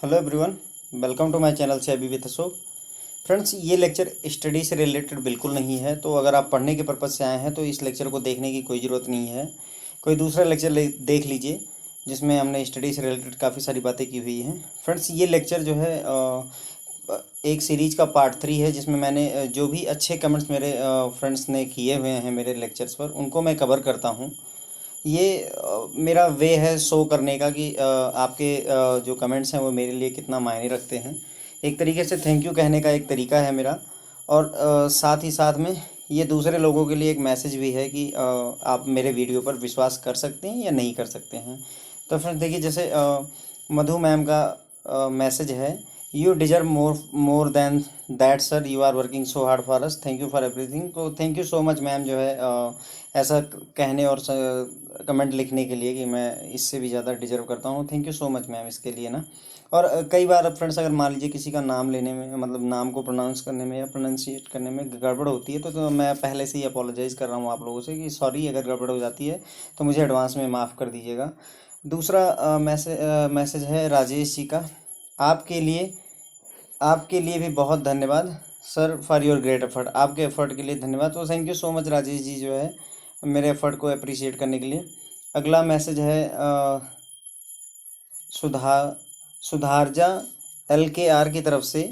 Hello everyone, welcome to my channel से अभी with Ashok. Friends, ये लेक्चर स्टडी से रिलेटेड बिल्कुल नहीं है, तो अगर आप पढ़ने के पर्पज़ से आए हैं तो इस लेक्चर को देखने की कोई ज़रूरत नहीं है। कोई दूसरा लेक्चर देख लीजिए जिसमें हमने स्टडी से रिलेटेड काफ़ी सारी बातें की हुई हैं। फ्रेंड्स, ये लेक्चर जो है एक सीरीज का पार्ट 3 है, जिसमें मैंने जो भी अच्छे कमेंट्स मेरे फ्रेंड्स ने किए हुए हैं मेरे लेक्चर्स पर, उनको मैं कवर करता हूँ। ये मेरा वे है शो करने का कि आपके जो कमेंट्स हैं वो मेरे लिए कितना मायने रखते हैं। एक तरीके से थैंक यू कहने का एक तरीका है मेरा। और साथ ही साथ में ये दूसरे लोगों के लिए एक मैसेज भी है कि आप मेरे वीडियो पर विश्वास कर सकते हैं या नहीं कर सकते हैं। तो फ्रेंड्स देखिए, जैसे मधु मैम का मैसेज है, you deserve more than that sir, you are working so hard for us, thank you for everything. तो thank you so much ma'am, जो है ऐसा कहने और कमेंट लिखने के लिए कि मैं इससे भी ज़्यादा डिजर्व करता हूँ। Thank you so much ma'am इसके लिए ना। और कई बार फ्रेंड्स, अगर मान लीजिए किसी का नाम लेने में, मतलब नाम को प्रोनाउंस करने में या प्रोनाउंसिएट करने में गड़बड़ होती है, तो मैं पहले से ही अपोलोजाइज़ कर रहा हूँ आप लोगों से कि सॉरी, अगर गड़बड़ हो जाती है तो मुझे एडवांस में माफ़ कर दीजिएगा। दूसरा मैसेज है राजेश जी का, आपके लिए भी बहुत धन्यवाद sir, for your great effort. आपके एफर्ट के लिए धन्यवाद। तो thank you so much Rajesh ji, जो है मेरे एफर्ट को अप्रिशिएट करने के लिए। अगला मैसेज है सुधा सुधारजा LKR की तरफ से।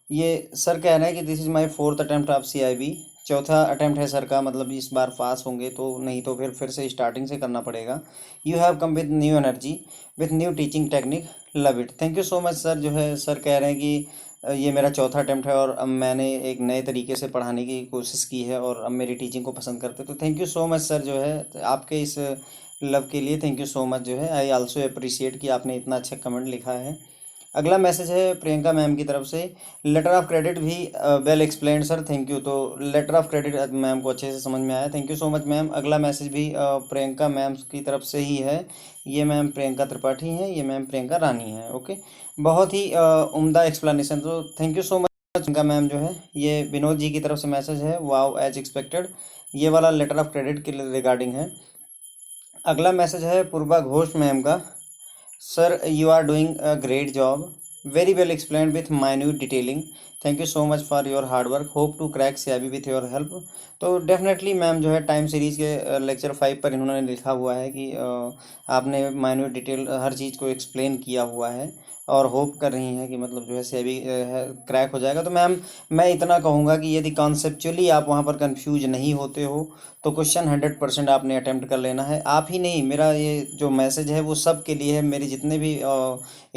ये सर कह रहे हैं कि this is my 4th attempt of CIB। चौथा अटैम्प्ट है सर का, मतलब इस बार पास होंगे, तो नहीं तो फिर से स्टार्टिंग से करना पड़ेगा। You have come with new energy, with new teaching technique, love it. Thank you so much sir. जो है सर कह रहे हैं कि ये मेरा चौथा अटैम्प्ट है और अब मैंने एक नए तरीके से पढ़ाने की कोशिश की है और अब मेरी टीचिंग को पसंद करते। तो thank you so much sir, जो है आपके इस लव के लिए थैंक यू सो मच। जो है आई आल्सो अप्रिशिएट कि आपने इतना अच्छा कमेंट लिखा है। अगला मैसेज है प्रियंका मैम की तरफ से, लेटर ऑफ क्रेडिट भी well explained sir, thank you. तो लेटर ऑफ क्रेडिट मैम को अच्छे से समझ में आया, thank you so much ma'am. अगला मैसेज भी प्रियंका मैम की तरफ से ही है। ये मैम प्रियंका त्रिपाठी हैं, ये मैम प्रियंका रानी हैं। ओके, बहुत ही उम्दा एक्सप्लेनेशन, तो thank you so much Priyanka ma'am. जो है ये विनोद जी की तरफ से मैसेज है, वाओ एज एक्सपेक्टेड। ये वाला लेटर ऑफ क्रेडिट के रिगार्डिंग है। अगला मैसेज है पूर्वा घोष मैम का, sir you are doing a great job, very well explain with minute detailing, thank you so much for your hard work, hope to crack CIB with your help. तो definitely ma'am, जो है time series के lecture 5 पर इन्होंने लिखा हुआ है कि आपने माइन्यूट डिटेल हर चीज़ को एक्सप्लेन किया हुआ है और होप कर रही हैं कि मतलब जो है CIB क्रैक हो जाएगा। तो मैम, मैं इतना कहूँगा कि यदि कॉन्सेप्चुअली आप वहाँ पर कंफ्यूज नहीं होते हो तो क्वेश्चन 100% आपने अटैम्प्ट कर लेना है। आप ही नहीं, मेरा ये जो मैसेज है वो सब के लिए है। मेरे जितने भी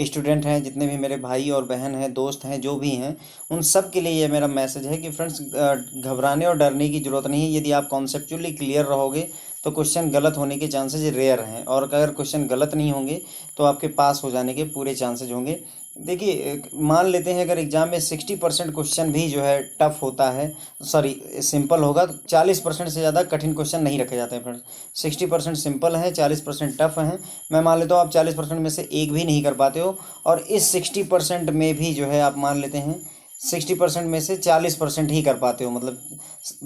स्टूडेंट हैं, जितने भी मेरे भाई और बहन हैं, दोस्त हैं, जो भी हैं, उन सब के लिए ये मेरा मैसेज है कि फ्रेंड्स, घबराने और डरने की ज़रूरत नहीं है। यदि आप कॉन्सेप्चुअली क्लियर रहोगे तो क्वेश्चन गलत होने के चांसेस रेयर हैं, और अगर क्वेश्चन गलत नहीं होंगे तो आपके पास हो जाने के पूरे चांसेज होंगे। देखिए, मान लेते हैं अगर एग्ज़ाम में 60% क्वेश्चन भी जो है टफ होता है, सॉरी सिंपल होगा, तो 40% से ज़्यादा कठिन क्वेश्चन नहीं रखे जाते हैं फ्रेंड्स। 60% सिंपल हैं, 40% टफ हैं। मैं मान लेता हूँ आप 40% में से एक भी नहीं कर पाते हो, और इस 60% में भी जो है आप मान लेते हैं 60% में से 40% ही कर पाते हो, मतलब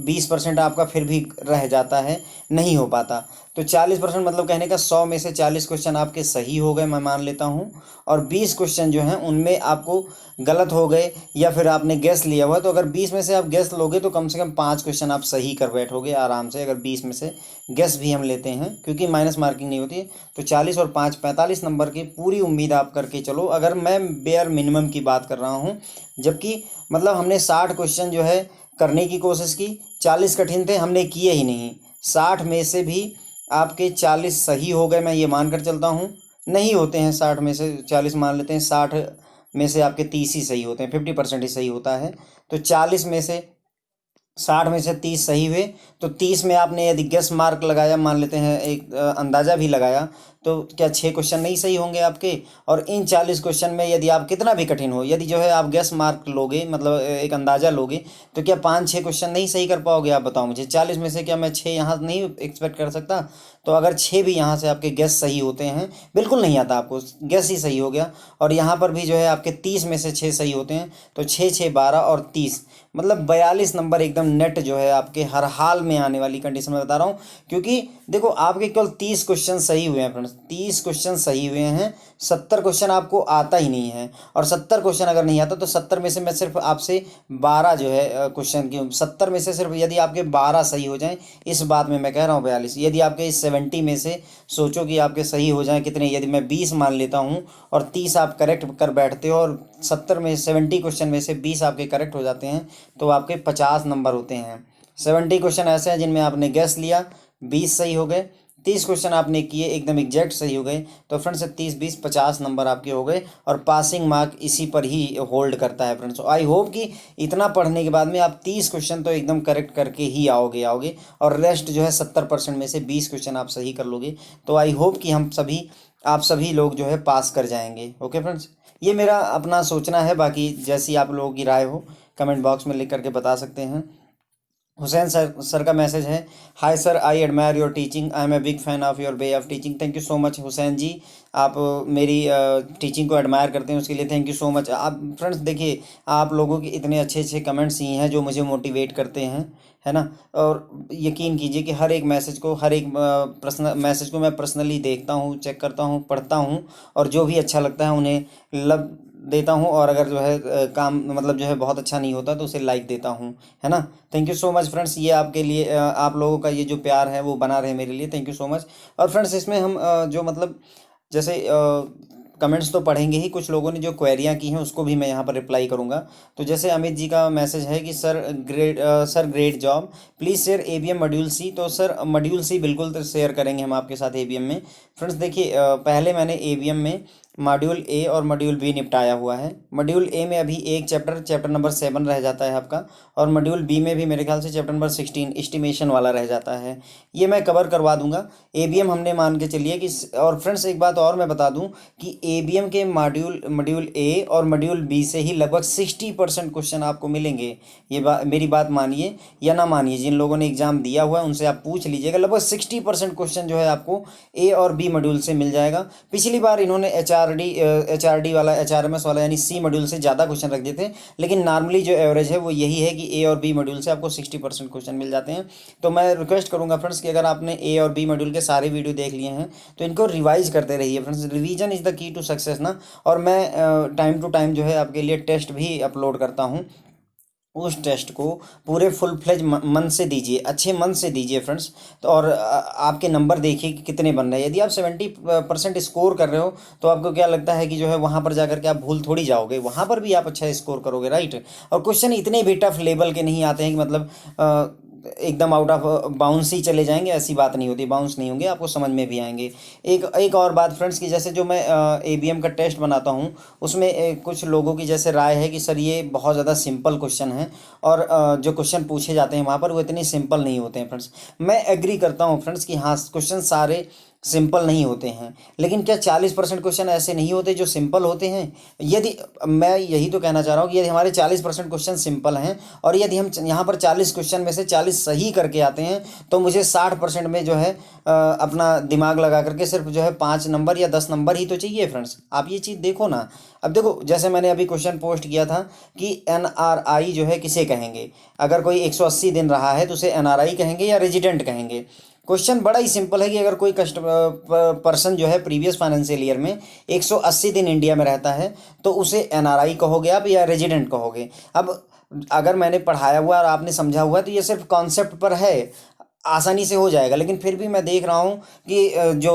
20% आपका फिर भी रह जाता है, नहीं हो पाता। तो 40% मतलब कहने का 100 में से 40 क्वेश्चन आपके सही हो गए, मैं मान लेता हूँ, और 20 क्वेश्चन जो हैं उनमें आपको गलत हो गए या फिर आपने गैस लिया हुआ। तो अगर 20 में से आप गैस लोगे तो कम से कम 5 क्वेश्चन आप सही कर बैठोगे आराम से, अगर 20 में से गैस भी हम लेते हैं, क्योंकि माइनस मार्किंग नहीं होती है। तो 40 और 5 45 नंबर की पूरी उम्मीद आप करके चलो, अगर मैं बेयर मिनिमम की बात कर रहा हूँ। जबकि मतलब हमने 60 क्वेश्चन जो है करने की कोशिश की, 40 कठिन थे, हमने किए ही नहीं। 60 में से भी आपके 40 सही हो गए, मैं ये मानकर चलता हूँ। नहीं होते हैं 60 में से 40, मान लेते हैं 60 में से आपके 30 ही सही होते हैं, 50% ही सही होता है। तो 40 में से 60 में से 30 सही हुए, तो 30 में आपने यदि गेस मार्क लगाया, मान लेते हैं एक अंदाज़ा भी लगाया, तो क्या 6 क्वेश्चन नहीं सही होंगे आपके? और इन 40 क्वेश्चन में यदि आप कितना भी कठिन हो, यदि जो है आप गेस मार्क लोगे, मतलब एक अंदाज़ा लोगे, तो क्या 5-6 क्वेश्चन नहीं सही कर पाओगे? आप बताओ मुझे, 40 में से क्या मैं 6 यहाँ नहीं एक्सपेक्ट कर सकता? तो अगर 6 भी यहाँ से आपके गैस सही होते हैं, बिल्कुल नहीं आता आपको, गैस ही सही हो गया, और यहाँ पर भी जो है आपके 30 में से 6 सही होते हैं, तो 6 6 12 और 30, मतलब 42 नंबर एकदम नेट जो है आपके हर हाल में आने वाली कंडीशन में बता रहा हूँ। क्योंकि देखो आपके केवल 30 क्वेश्चन सही हुए हैं फ्रेंड्स, 30 क्वेश्चन सही हुए हैं, 70 क्वेश्चन आपको आता ही नहीं है। और 70 क्वेश्चन अगर नहीं आता तो 70 में से मैं सिर्फ आपसे 12 जो है क्वेश्चन की, 70 में से सिर्फ यदि आपके 12 सही हो जाएं, इस बात में मैं कह रहा हूँ 42, यदि आपके इस 70 में से सोचो कि आपके सही हो जाएं कितने, यदि मैं 20 मान लेता हूँ और 30 आप करेक्ट कर बैठते हो, और 70 में 70 क्वेश्चन में से 20 आपके करेक्ट हो जाते हैं, तो आपके 50 नंबर होते हैं। 70 क्वेश्चन ऐसे हैं जिनमें आपने गैस लिया, 20 सही हो गए, 30 क्वेश्चन आपने किए एकदम एग्जैक्ट सही हो गए, तो फ्रेंड्स 30 20 50 नंबर आपके हो गए, और पासिंग मार्क इसी पर ही होल्ड करता है फ्रेंड्स। आई होप कि इतना पढ़ने के बाद में आप 30 क्वेश्चन तो एकदम करेक्ट करके ही आओगे, और रेस्ट जो है 70% में से 20 क्वेश्चन आप सही कर लोगे, तो आई होप कि आप सभी लोग जो है पास कर जाएंगे। ओके फ्रेंड्स, ये मेरा अपना सोचना है, बाकी जैसी आप लोगों की राय हो कमेंट बॉक्स में लिख करके बता सकते हैं। हुसैन सर का मैसेज है, hi sir, I admire your teaching, I am a big fan of your way of teaching. Thank you so much Hussain ji, आप मेरी टीचिंग को एडमायर करते हैं, उसके लिए थैंक यू सो मच। आप फ्रेंड्स देखिए, आप लोगों के इतने अच्छे अच्छे कमेंट्स ही हैं जो मुझे मोटिवेट करते हैं, है ना। और यकीन कीजिए कि हर एक मैसेज को, हर एक पर्सनल मैसेज को मैं पर्सनली देखता हूँ, चेक करता हूँ, पढ़ता हूँ, और जो भी अच्छा लगता है उन्हें लब देता हूँ, और अगर जो है काम मतलब जो है बहुत अच्छा नहीं होता तो उसे लाइक देता हूँ, है ना। Thank you so much friends, ये आपके लिए आप लोगों का ये जो प्यार है वो बना रहे मेरे लिए, थैंक यू सो मच। और फ्रेंड्स इसमें हम जो मतलब जैसे कमेंट्स तो पढ़ेंगे ही, कुछ लोगों ने जो क्वेरियाँ की हैं उसको भी मैं यहाँ पर रिप्लाई करूँगा। तो जैसे अमित जी का मैसेज है कि sir great job, please share ABM module C. तो सर मॉड्यूल सी बिल्कुल तो शेयर करेंगे हम आपके साथ एबीएम में। फ्रेंड्स देखिए, पहले मैंने एबीएम में मॉड्यूल ए और मॉड्यूल बी निपटाया हुआ है। मॉड्यूल ए में अभी एक चैप्टर नंबर 7 रह जाता है आपका, और मॉड्यूल बी में भी मेरे ख्याल से चैप्टर नंबर 16 एस्टिमेशन वाला रह जाता है, ये मैं कवर करवा दूंगा। एबीएम हमने मान के चलिए कि, और फ्रेंड्स एक बात और मैं बता दूं कि एबीएम के मॉड्यूल ए और मॉड्यूल बी से ही लगभग 60% क्वेश्चन आपको मिलेंगे। मेरी बात मानिए या ना मानिए, जिन लोगों ने एग्जाम दिया हुआ है उनसे आप पूछ लीजिएगा, लगभग 60% क्वेश्चन जो है आपको ए और बी मॉड्यूल से मिल जाएगा। पिछली बार इन्होंने एचआरडी वाला, एचआरएमएस वाला यानी सी मॉड्यूल से ज़्यादा क्वेश्चन रख दिए थे, लेकिन नॉर्मली जो एवरेज है वो यही है कि ए और बी मॉड्यूल से आपको 60% क्वेश्चन मिल जाते हैं। तो मैं रिक्वेस्ट करूंगा फ्रेंड्स कि अगर आपने ए और बी मॉड्यूल के सारे वीडियो देख लिए हैं तो इनको रिवाइज करते रहिए friends, revision is the key to success ना। और मैं टाइम टू टाइम जो है आपके लिए टेस्ट भी अपलोड करता हूँ, उस टेस्ट को पूरे फुल फ्लेज मन से दीजिए, अच्छे मन से दीजिए फ्रेंड्स। तो और आपके नंबर देखिए कि कितने बन रहे हैं। यदि आप 70% स्कोर कर रहे हो तो आपको क्या लगता है कि जो है वहाँ पर जाकर के आप भूल थोड़ी जाओगे, वहाँ पर भी आप अच्छा स्कोर करोगे, राइट। और क्वेश्चन इतने भी टफ लेवल के नहीं आते हैं कि मतलब एकदम आउट ऑफ बाउंस ही चले जाएंगे, ऐसी बात नहीं होती, बाउंस नहीं होंगे, आपको समझ में भी आएंगे। एक और बात फ्रेंड्स की, जैसे जो मैं एबीएम का टेस्ट बनाता हूँ उसमें कुछ लोगों की जैसे राय है कि सर ये बहुत ज़्यादा सिंपल क्वेश्चन है, और जो क्वेश्चन पूछे जाते हैं वहाँ पर वो इतने सिंपल नहीं होते हैं फ्रेंड्स। मैं एग्री करता हूँ फ्रेंड्स कि हाँ क्वेश्चन सारे सिंपल नहीं होते हैं, लेकिन क्या 40% क्वेश्चन ऐसे नहीं होते जो सिंपल होते हैं? यदि मैं यही तो कहना चाह रहा हूँ कि यदि हमारे 40% क्वेश्चन सिंपल हैं, और यदि हम यहाँ पर 40 क्वेश्चन में से 40 सही करके आते हैं, तो मुझे 60% में जो है अपना दिमाग लगा करके सिर्फ जो है 5 नंबर या 10 नंबर ही तो चाहिए फ्रेंड्स। आप ये चीज़ देखो ना। अब देखो, जैसे मैंने अभी क्वेश्चन पोस्ट किया था कि एनआरआई जो है किसे कहेंगे, अगर कोई 180 दिन रहा है तो उसे एनआरआई कहेंगे या रेजिडेंट कहेंगे। क्वेश्चन बड़ा ही सिंपल है कि अगर कोई पर्सन जो है प्रीवियस फाइनेंशियल ईयर में 180 दिन इंडिया में रहता है तो उसे एनआरआई कहोगे आप या रेजिडेंट कहोगे। अब अगर मैंने पढ़ाया हुआ और आपने समझा हुआ है तो ये सिर्फ कॉन्सेप्ट पर है, आसानी से हो जाएगा। लेकिन फिर भी मैं देख रहा हूँ कि जो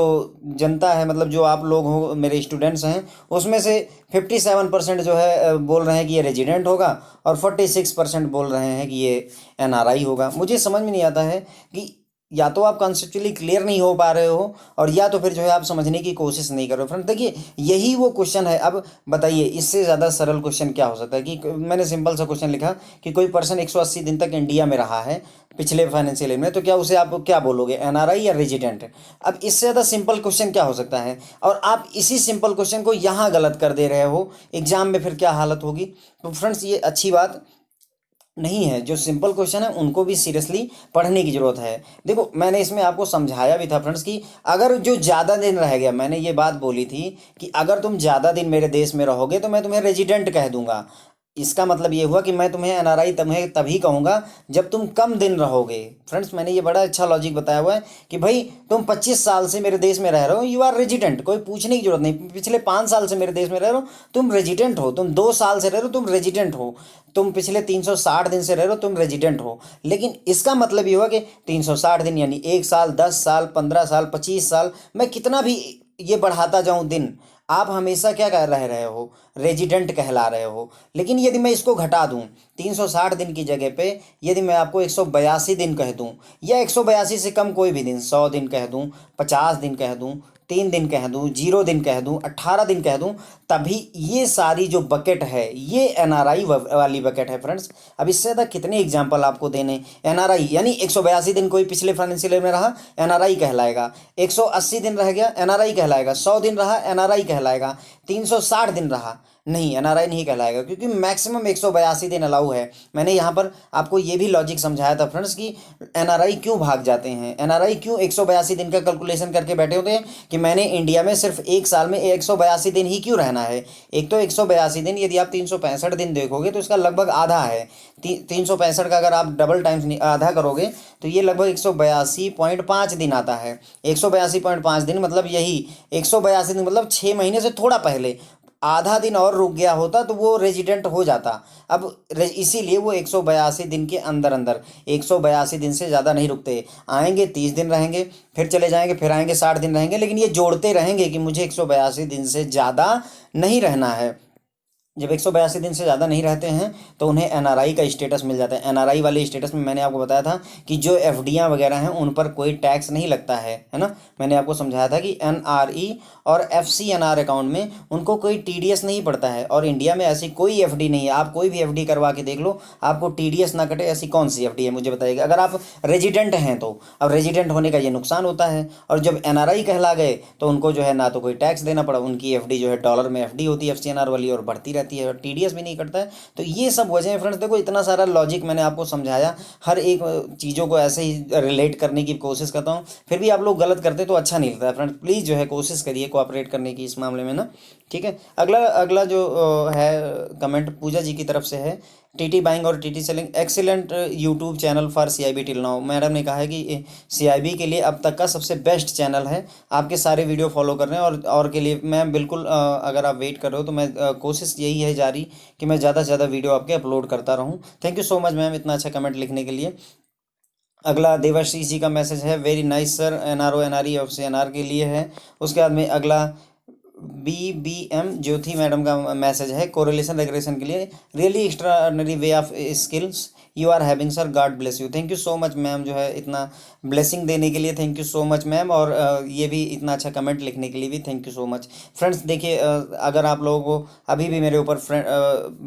जनता है, मतलब जो आप लोग हो मेरे स्टूडेंट्स हैं, उसमें से 57% जो है बोल रहे हैं कि ये रेजिडेंट होगा, और 46% बोल रहे हैं कि ये एनआरआई होगा। मुझे समझ में नहीं आता है कि या तो आप कॉन्सेप्चुअली क्लियर नहीं हो पा रहे हो, और या तो फिर जो है आप समझने की कोशिश नहीं कर रहे हो। फ्रेंड देखिए, यही वो क्वेश्चन है। अब बताइए इससे ज़्यादा सरल क्वेश्चन क्या हो सकता है कि मैंने सिंपल सा क्वेश्चन लिखा कि कोई पर्सन 180 दिन तक इंडिया में रहा है पिछले फाइनेंशियल ईयर में, तो क्या उसे आप क्या बोलोगे, एनआरआई या रेजिडेंट? अब इससे ज़्यादा सिंपल क्वेश्चन क्या हो सकता है? और आप इसी सिंपल क्वेश्चन को यहाँ गलत कर दे रहे हो, एग्जाम में फिर क्या हालत होगी। तो फ्रेंड्स ये अच्छी बात नहीं है। जो सिंपल क्वेश्चन है उनको भी सीरियसली पढ़ने की ज़रूरत है। देखो मैंने इसमें आपको समझाया भी था फ्रेंड्स कि अगर जो ज़्यादा दिन रह गया, मैंने ये बात बोली थी कि अगर तुम ज़्यादा दिन मेरे देश में रहोगे तो मैं तुम्हें रेजिडेंट कह दूंगा। इसका मतलब ये हुआ कि मैं तुम्हें एनआरआई तुम्हें तभी कहूँगा जब तुम कम दिन रहोगे। फ्रेंड्स मैंने ये बड़ा अच्छा लॉजिक बताया हुआ है कि भाई तुम 25 साल से मेरे देश में रह रहे हो, यू आर रेजिडेंट, कोई पूछने की जरूरत नहीं। पिछले 5 साल से मेरे देश में रह रहे हो, तुम रेजिडेंट हो। तुम 2 साल से रह रहे हो, तुम रेजिडेंट हो। तुम पिछले 360 दिन से रह रहे हो, तुम रेजिडेंट हो। लेकिन इसका मतलब ये हुआ कि 360 दिन यानी 1 साल, 10 साल, 15 साल, 25 साल, मैं कितना भी ये बढ़ाता जाऊं दिन, आप हमेशा क्या कर रहे हो, रेजिडेंट कहला रहे हो। लेकिन यदि मैं इसको घटा दूं, 360 दिन की जगह पे यदि मैं आपको 182 दिन कह दूं, या 182 से कम कोई भी दिन, 100 दिन कह दूं, 50 दिन कह दूं, 3 दिन कह दूं, 0 दिन कह दूं, 18 दिन कह दूं, तभी ये सारी जो बकेट है ये एनआरआई वाली बकेट है फ्रेंड्स। अब इससे ज़्यादा कितने एग्जाम्पल आपको देने। एनआरआई यानी 182 दिन कोई पिछले फाइनेंशियल ईयर में रहा, एनआरआई कहलाएगा। 180 दिन रह गया, एनआरआई कहलाएगा। 100 दिन रहा, एनआरआई कहलाएगा। 360 दिन रहा, नहीं, एनआरआई नहीं कहलाएगा, क्योंकि मैक्सिमम 182 दिन अलाउ है। मैंने यहाँ पर आपको ये भी लॉजिक समझाया था फ्रेंड्स कि एनआरआई क्यों भाग जाते हैं, एनआरआई क्यों 182 दिन का कैलकुलेशन करके बैठे होते हैं कि मैंने इंडिया में सिर्फ 1 साल में 182 दिन ही क्यों रहना है। एक तो 182 दिन, यदि आप 365 दिन देखोगे तो इसका लगभग आधा है। 365 का अगर आप डबल टाइम्स आधा करोगे तो ये लगभग 182.5 दिन आता है। 182.5 दिन मतलब यही, 182 दिन मतलब 6 महीने से थोड़ा पहले। आधा दिन और रुक गया होता तो वो रेजिडेंट हो जाता। अब इसीलिए वो 182 दिन के अंदर अंदर, 182 दिन से ज़्यादा नहीं रुकते। आएंगे 30 दिन रहेंगे, फिर चले जाएंगे, फिर आएंगे 60 दिन रहेंगे, लेकिन ये जोड़ते रहेंगे कि मुझे 182 दिन से ज़्यादा नहीं रहना है। जब 182 दिन से ज़्यादा नहीं रहते हैं तो उन्हें एनआरआई का स्टेटस मिल जाता है। एनआरआई वाले स्टेटस में मैंने आपको बताया था कि जो एफडीआं वगैरह हैं उन पर कोई टैक्स नहीं लगता है ना। मैंने आपको समझाया था कि एनआरई और एफसीएनआर अकाउंट में उनको कोई टीडीएस नहीं पड़ता है, और इंडिया में ऐसी कोई एफडी नहीं है। आप कोई भी एफडी करवा के देख लो, आपको टीडीएस ना कटे। ऐसी कौन सी एफडी है मुझे बताइएगा, अगर आप रेजिडेंट हैं तो। अब रेजिडेंट होने का ये नुकसान होता है, और जब एनआरआई कहला गए तो उनको जो है ना तो कोई टैक्स देना पड़ा, उनकी एफडी जो है डॉलर में एफडी होती है एफसीएनआर वाली, और बढ़ती रहती है, और टीडीएस भी नहीं कटता है। तो ये सब वजह है फ्रेंड्स। देखो इतना सारा लॉजिक मैंने आपको समझाया, हर एक चीज़ों को ऐसे ही रिलेट करने की कोशिश करता हूँ, फिर भी आप लोग गलत करते तो अच्छा नहीं लगता है फ्रेंड्स। प्लीज़ जो है कोशिश करिए कोऑपरेट करने की इस मामले में ना, ठीक है। अगला अगला जो है कमेंट पूजा जी की तरफ से है। टीटी बाइंग और TT selling excellent YouTube channel for CIB till now. Madam ने कहा है कि सीआईबी के लिए अब तक का सबसे बेस्ट चैनल है, आपके सारे वीडियो फॉलो कर रहे हैं। और के लिए मैं बिल्कुल अगर आप वेट कर रहे हो तो मैं कोशिश यही है जारी कि मैं ज़्यादा से ज़्यादा वीडियो आपके अपलोड करता रहूँ। Thank you so much ma'am इतना अच्छा कमेंट लिखने के लिए। अगला देवाशीष जी का मैसेज है, very nice sir, NRO NRE of से एनआर के लिए है। उसके बाद में अगला BBM ज्योति मैडम का मैसेज है, कोरिलेशन रेग्रेशन के लिए, really extraordinary way of skills you are having sir, god bless you. Thank you so much ma'am, जो है इतना ब्लेसिंग देने के लिए thank you so much ma'am, और ये भी इतना अच्छा कमेंट लिखने के लिए भी thank you so much. Friends देखिए अगर आप लोगों को अभी भी मेरे ऊपर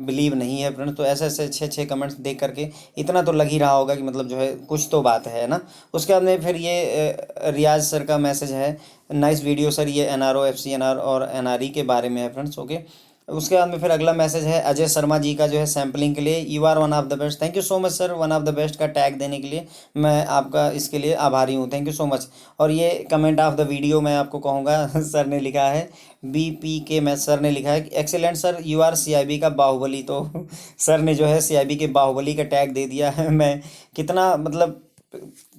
बिलीव नहीं है फ्रेंड्स, तो ऐसे ऐसे अच्छे अच्छे कमेंट्स देख करके इतना तो लग ही रहा होगा कि मतलब जो है कुछ तो बात है ना। उसके बाद में फिर ये रियाज सर का मैसेज है, नाइस वीडियो सर, ये एनआरओ एफसीएनआर और एनआरई के बारे में है फ्रेंड्स, ओके। उसके बाद में फिर अगला मैसेज है अजय शर्मा जी का, जो है सैम्पलिंग के लिए, you are one of the best. Thank you so much sir, one of the best का टैग देने के लिए मैं आपका इसके लिए आभारी हूँ, थैंक यू सो मच। और ये कमेंट ऑफ द वीडियो मैं आपको कहूँगा सर ने लिखा है, BPK में सर ने लिखा है excellent sir, you are CIB का बाहुबली। तो सर ने जो है सीआईबी के बाहुबली का टैग दे दिया है। मैं कितना मतलब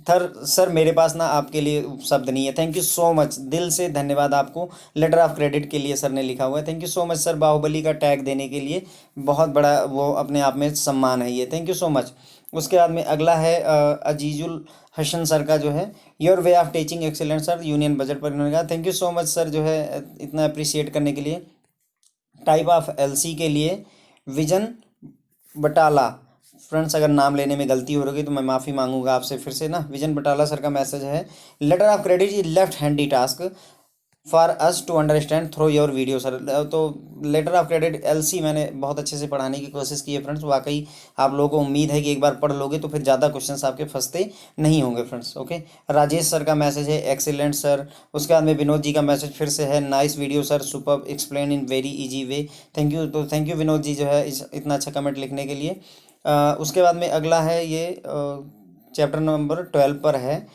सर मेरे पास ना आपके लिए शब्द नहीं है। थैंक यू सो मच, दिल से धन्यवाद आपको। लेटर ऑफ क्रेडिट के लिए सर ने लिखा हुआ है, thank you so much sir, Baahubali का टैग देने के लिए बहुत बड़ा वो अपने आप में सम्मान है ये, थैंक यू सो मच। उसके बाद में अगला है अजीजुल हसन सर का, जो है your way of teaching excellent sir, union budget पर इन्होंने कहा, thank you so much sir, जो है इतना अप्रिशिएट करने के लिए। टाइप ऑफ एलसी के लिए विजन बटाला, फ्रेंड्स अगर नाम लेने में गलती हो रही तो मैं माफ़ी मांगूंगा आपसे फिर से ना। विजन बटाला सर का मैसेज है, letter of credit is left handy task for us to understand through your video sir. तो लेटर ऑफ क्रेडिट एलसी मैंने बहुत अच्छे से पढ़ाने की कोशिश की है फ्रेंड्स, वाकई आप लोगों को उम्मीद है कि एक बार पढ़ लोगे तो फिर ज़्यादा क्वेश्चंस आपके फंसते नहीं होंगे फ्रेंड्स, ओके। राजेश सर का मैसेज है, एक्सीलेंट सर। उसके बाद में विनोद जी का मैसेज फिर से है, nice video sir, super explain in very easy way. Thank you, तो थैंक यू विनोद जी, जो है इतना अच्छा कमेंट लिखने के लिए। उसके बाद में अगला है ये चैप्टर नंबर 12 पर है।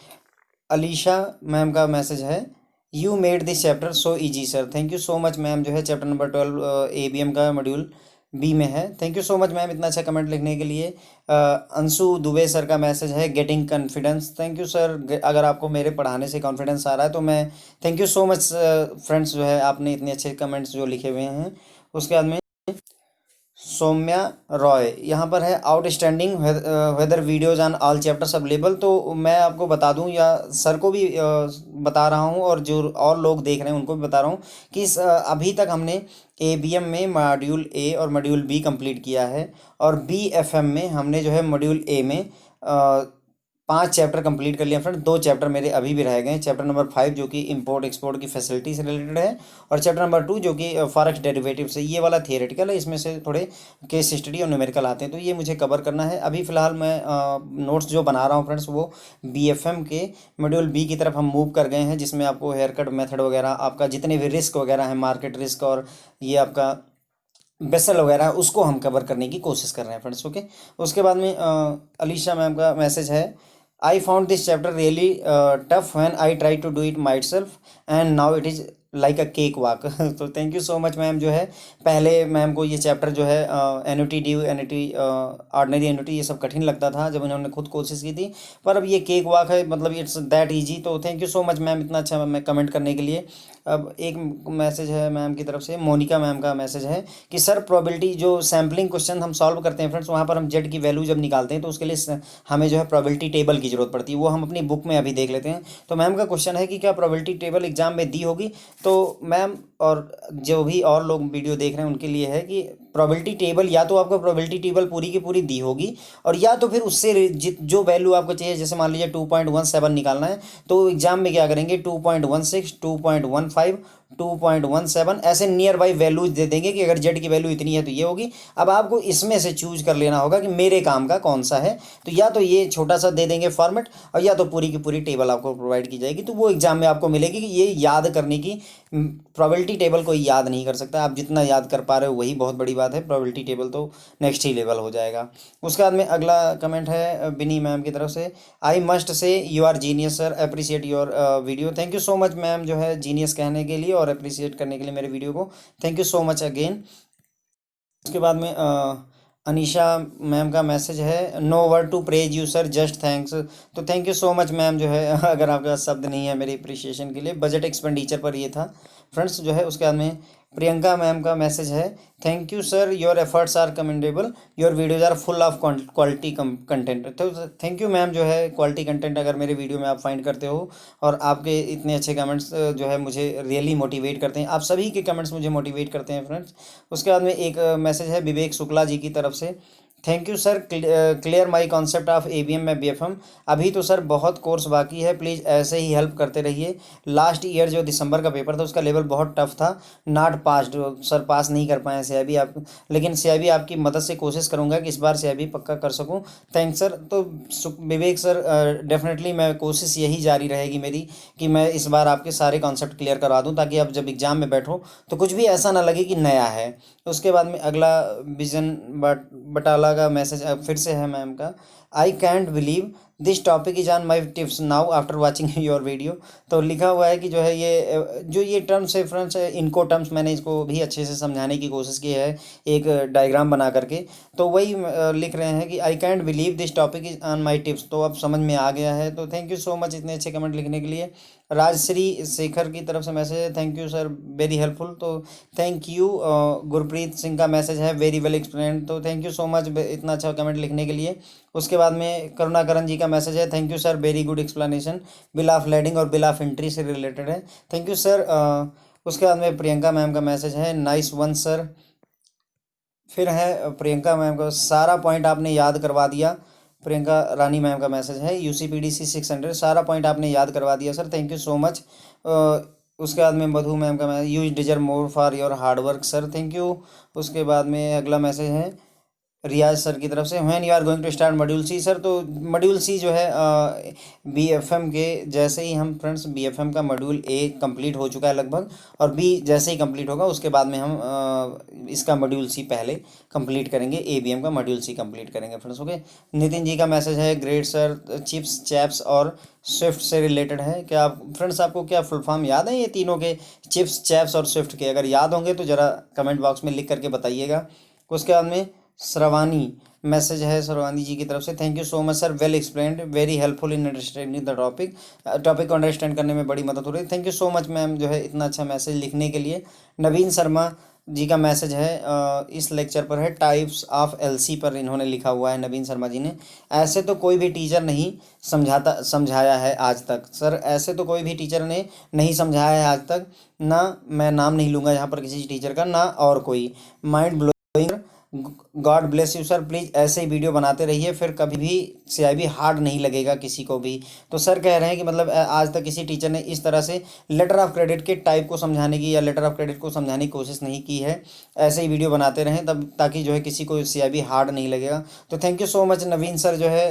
अलीशा मैम का मैसेज है, you made this chapter so easy sir. Thank you so much ma'am, जो है चैप्टर नंबर 12 ABM का मॉड्यूल बी में है। Thank you so much ma'am इतना अच्छा कमेंट लिखने के लिए। अंशु दुबे सर का मैसेज है, getting confidence. Thank you sir, अगर आपको मेरे पढ़ाने से कॉन्फिडेंस आ रहा है तो मैं thank you so much friends, जो है आपने इतने अच्छे कमेंट्स जो लिखे हुए हैं। उसके बाद में सौम्या रॉय यहाँ पर है, outstanding weather videos on all chapters available. तो मैं आपको बता दूं या सर को भी बता रहा हूं, और जो और लोग देख रहे हैं उनको भी बता रहा हूं कि अभी तक हमने ABM में मॉड्यूल ए और मॉड्यूल बी कंप्लीट किया है, और BFM में हमने जो है मॉड्यूल ए में 5 चैप्टर कंप्लीट कर लिया फ्रेंड। 2 चैप्टर मेरे अभी भी रह गए हैं, चैप्टर नंबर 5 जो कि इंपोर्ट एक्सपोर्ट की फैसिलिटी से रिलेटेड है, और चैप्टर नंबर 2 जो कि फॉरेक्स डेरिवेटिव से, ये वाला थियरेटिकल है, इसमें से थोड़े केस स्टडी और न्यूमेरिकल आते हैं, तो ये मुझे कवर करना है। अभी फ़िलहाल मैं नोट्स जो बना रहा हूँ फ्रेंड्स, वो BFM के मॉड्यूल बी की तरफ हम मूव कर गए हैं, जिसमें आपको हेयर कट मेथड वगैरह, आपका जितने भी रिस्क वगैरह है, मार्केट रिस्क और ये आपका बेसल वगैरह, उसको हम कवर करने की कोशिश कर रहे हैं फ्रेंड्स। ओके, उसके बाद में अलीशा मैम का मैसेज है, I found this chapter really tough when I try to do it myself and now it is like a cake walk. तो thank you so much ma'am, जो है पहले ma'am को ये चैप्टर जो है annuity due annuity ordinary annuity ये सब कठिन लगता था जब उन्होंने खुद कोशिश की थी, पर अब ये केक वाक है, मतलब इट्स दैट इजी। तो thank you so much ma'am इतना अच्छा मैं कमेंट करने के लिए। अब एक मैसेज है मैम की तरफ से, मोनिका मैम का मैसेज है कि सर प्रोबेबिलिटी जो सैम्पलिंग क्वेश्चन हम सॉल्व करते हैं फ्रेंड्स, वहाँ पर हम जेड की वैल्यू जब निकालते हैं तो उसके लिए हमें जो है प्रोबेबिलिटी टेबल की जरूरत पड़ती है, वो हम अपनी बुक में अभी देख लेते हैं। तो मैम का क्वेश्चन है कि क्या प्रोबेबिलिटी टेबल एग्जाम में दी होगी। तो मैम और जो भी और लोग वीडियो देख रहे हैं उनके लिए है कि प्रोबेबिलिटी टेबल या तो आपको प्रोबेबिलिटी टेबल पूरी की पूरी दी होगी, और या तो फिर उससे जो वैल्यू आपको चाहिए, जैसे मान लीजिए 2.17 निकालना है, तो एग्जाम में क्या करेंगे, 2.16, 2.15, 2.17 ऐसे नियर बाई वैल्यूज दे देंगे कि अगर जेड की वैल्यू इतनी है तो ये होगी। अब आपको इसमें से चूज कर लेना होगा कि मेरे काम का कौन सा है, तो या तो ये छोटा सा दे देंगे फॉर्मेट, और या तो पूरी की पूरी टेबल आपको प्रोवाइड की जाएगी, तो वो एग्जाम में आपको मिलेगी कि ये याद करने की। प्रोबेबिलिटी टेबल कोई याद नहीं कर सकता, आप जितना याद कर पा रहे हो वही बहुत बड़ी बात है, प्रोबेबिलिटी टेबल तो नेक्स्ट ही लेवल हो जाएगा। उसके बाद में अगला कमेंट है बिनी मैम की तरफ से, I must say you are genius sir, appreciate your video. Thank you so much ma'am, जो है जीनियस कहने के लिए और अप्रिशिएट करने के लिए मेरे वीडियो को, thank you so much again. उसके बाद में अनीशा मैम का मैसेज है, no word to praise you sir, just thanks. तो thank you so much ma'am, जो है अगर आपके पास शब्द नहीं है मेरी अप्रिशिएशन के लिए, बजट एक्सपेंडिचर पर ये था फ्रेंड्स, जो है। उसके बाद में प्रियंका मैम का मैसेज है, thank you sir, your efforts are commendable, your videos are full of quality content. तो थैंक यू मैम, जो है क्वालिटी कंटेंट अगर मेरे वीडियो में आप फाइंड करते हो, और आपके इतने अच्छे कमेंट्स जो है मुझे रियली मोटिवेट करते हैं, आप सभी के कमेंट्स मुझे मोटिवेट करते हैं फ्रेंड्स। उसके बाद में एक मैसेज है विवेक शुक्ला जी की तरफ से, thank you sir, clear my concept of ABM में BFM। अभी तो सर बहुत कोर्स बाकी है, प्लीज़ ऐसे ही हेल्प करते रहिए। लास्ट ईयर जो दिसंबर का पेपर था उसका लेवल बहुत टफ था, नॉट पास्ड सर, पास नहीं कर पाए CIB आप, लेकिन CIB आपकी मदद से कोशिश करूंगा कि इस बार CIB पक्का कर सकूं। Thanks sir. तो विवेक सर, डेफिनेटली मैं कोशिश यही जारी रहेगी मेरी कि मैं इस बार आपके सारे कॉन्सेप्ट क्लियर करवा दूं, ताकि आप जब एग्ज़ाम में बैठो तो कुछ भी ऐसा ना लगे कि नया है। उसके बाद में अगला विजन बटाला का मैसेज फिर से है मैम का, I can't believe this topic is on my tips now after watching your video. तो लिखा हुआ है कि जो है ये जो ये टर्म्स है फ्रेंड्स, इनको टर्म्स मैंने इसको भी अच्छे से समझाने की कोशिश की है एक डायग्राम बना करके। तो वही लिख रहे हैं कि I can't believe this topic is on my tips, तो अब समझ में आ गया है। तो थैंक यू सो मच इतने अच्छे कमेंट लिखने के लिए। राजश्री शेखर की तरफ से मैसेज है, thank you sir, very helpful. तो थैंक यू। गुरप्रीत सिंह का मैसेज है, वेरी वेल एक्सप्लेन। तो थैंक यू सो मच इतना अच्छा कमेंट लिखने के लिए। उसके बाद में करुणाकरण जी का मैसेज है, thank you sir, very good explanation, bill of lading और बिल ऑफ एंट्री से रिलेटेड है, थैंक यू सर। उसके बाद में प्रियंका मैम का मैसेज है, नाइस वन सर। फिर है प्रियंका मैम का, सारा पॉइंट आपने याद करवा दिया। प्रियंका रानी मैम का मैसेज है, UCPDC 600, सारा पॉइंट आपने याद करवा दिया sir, thank you so much. उसके बाद में मधु मैम का message, you deserve more for your hard work sir, thank you. उसके बाद में अगला मैसेज है, रियाज सर की तरफ से, when you are going to start module C sir. तो मॉड्यूल सी जो है बीएफएम के जैसे ही हम फ्रेंड्स, बीएफएम का मॉड्यूल ए कंप्लीट हो चुका है लगभग, और बी जैसे ही कंप्लीट होगा उसके बाद में हम इसका मॉड्यूल सी पहले कंप्लीट करेंगे, एबीएम का मॉड्यूल सी कंप्लीट करेंगे फ्रेंड्स। ओके, नितिन जी का मैसेज है, ग्रेट सर, चिप्स चैप्स और स्विफ्ट से रिलेटेड है क्या आप फ्रेंड्स? आपको क्या फुल फॉर्म याद है ये तीनों के, चिप्स चैप्स और स्विफ्ट के? अगर याद होंगे तो ज़रा कमेंट बॉक्स में लिख करके बताइएगा। उसके बाद में श्रवानी मैसेज है, श्रवानी जी की तरफ से, thank you so much sir, well explained, very helpful in understanding the topic. Topic को अंडरस्टैंड करने में बड़ी मदद हो रही है। Thank you so much ma'am जो है इतना अच्छा मैसेज लिखने के लिए। नवीन शर्मा जी का मैसेज है, इस लेक्चर पर है, टाइप्स ऑफ एलसी पर इन्होंने लिखा हुआ है नवीन शर्मा जी ने। ऐसे तो कोई भी टीचर नहीं समझाया है आज तक सर, ऐसे तो कोई भी टीचर ने नहीं समझाया है आज तक ना, मैं नाम नहीं लूँगा यहाँ पर किसी टीचर का ना, और कोई। Mind blowing, God bless you sir, please ऐसे ही वीडियो बनाते रहिए, फिर कभी भी सीआईबी हार्ड नहीं लगेगा किसी को भी। तो सर कह रहे हैं कि मतलब आज तक किसी टीचर ने इस तरह से लेटर ऑफ क्रेडिट के टाइप को समझाने की या लेटर ऑफ क्रेडिट को समझाने की कोशिश नहीं की है। ऐसे ही वीडियो बनाते रहें तब, ताकि जो है किसी को सीआईबी हार्ड नहीं लगेगा। तो thank you so much Naveen sir जो है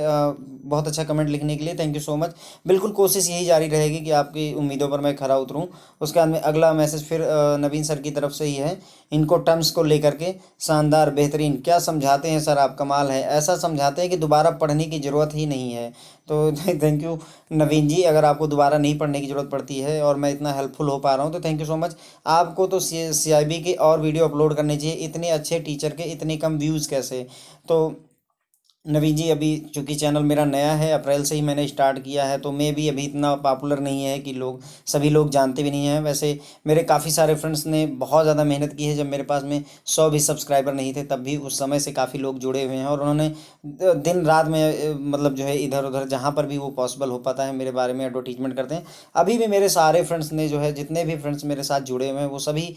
बहुत अच्छा कमेंट लिखने के लिए, थैंक यू सो मच। बिल्कुल कोशिश यही जारी रहेगी कि आपकी उम्मीदों पर मैं खरा उतरूँ। उसके बाद में अगला मैसेज फिर नवीन सर की तरफ से ही है, इनको टर्म्स को लेकर के शानदार बेहतरीन, क्या समझाते हैं सर आप, कमाल है, ऐसा समझाते हैं कि दोबारा पढ़ने की ज़रूरत ही नहीं है। तो थैंक यू नवीन जी, अगर आपको दोबारा नहीं पढ़ने की ज़रूरत पड़ती है और मैं इतना हेल्पफुल हो पा रहा हूँ तो थैंक यू सो मच। आपको तो सीआईबी के और वीडियो अपलोड करने चाहिए, इतने अच्छे टीचर के इतने कम व्यूज़ कैसे? तो नवीन जी, अभी चूंकि चैनल मेरा नया है, अप्रैल से ही मैंने स्टार्ट किया है, तो मैं भी अभी इतना पॉपुलर नहीं है कि सभी लोग जानते भी नहीं हैं। वैसे मेरे काफ़ी सारे फ्रेंड्स ने बहुत ज़्यादा मेहनत की है, जब मेरे पास में 100 भी सब्सक्राइबर नहीं थे तब भी उस समय से काफ़ी लोग जुड़े हुए हैं, और उन्होंने दिन रात में मतलब जो है इधर उधर जहाँ पर भी वो पॉसिबल हो पाता है मेरे बारे में एडवर्टीजमेंट करते हैं। अभी भी मेरे सारे फ्रेंड्स ने जो है, जितने भी फ्रेंड्स मेरे साथ जुड़े हुए हैं वो सभी